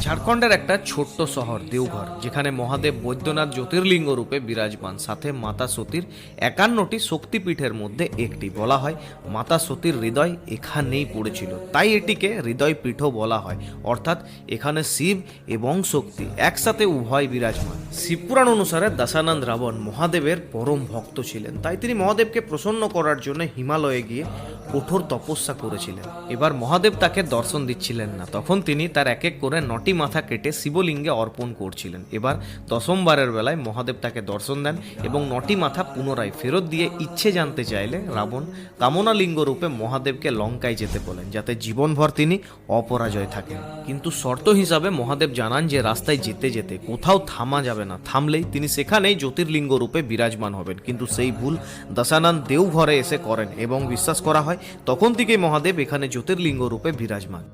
ঝাড়খণ্ডের একটা ছোট্ট শহর দেওঘর, যেখানে মহাদেব বৈদ্যনাথ জ্যোতির্লিঙ্গ রূপে বিরাজমান, সাথে মাতা সতীর 51টি শক্তিপীঠের মধ্যে একটি। বলা হয় মাতা সতীর হৃদয় এখানেই পড়েছিল, তাই এটিকে হৃদয় পীঠও বলা হয়। অর্থাৎ এখানে শিব এবং শক্তি একসাথে উভয় বিরাজমান। শিবপুরাণ অনুসারে দশানন্দ রাবণ মহাদেবের পরম ভক্ত ছিলেন, তাই তিনি মহাদেবকে প্রসন্ন করার জন্য হিমালয়ে গিয়ে কঠোর তপস্যা করেছিলেন। এবার মহাদেব তাকে দর্শন দিচ্ছিলেন না, তখন তিনি তার এক এক করে 9টি মাথা কেটে শিবলিঙ্গে অর্পণ করছিলেন। এবার দশমবারের বেলায় মহাদেব তাকে দর্শন দেন এবং 9টি মাথা পুনরায় ফেরত দিয়ে ইচ্ছে জানতে চাইলে রাবণ কামনালিঙ্গ রূপে মহাদেবকে লঙ্কায় যেতে বলেন, যাতে জীবনভর তিনি অপরাজয় থাকেন। কিন্তু শর্ত হিসাবে মহাদেব জানান যে রাস্তায় যেতে যেতে কোথাও থামা যাবে না, থামলেই তিনি সেখানেই জ্যোতির্লিঙ্গ রূপে বিরাজমান হবেন। কিন্তু সেই ভুল দশানন দেওঘরে এসে করেন এবং বিশ্বাস করা হয় তখন থেকেই মহাদেব এখানে জ্যোতির্লিঙ্গ রূপে বিরাজমান।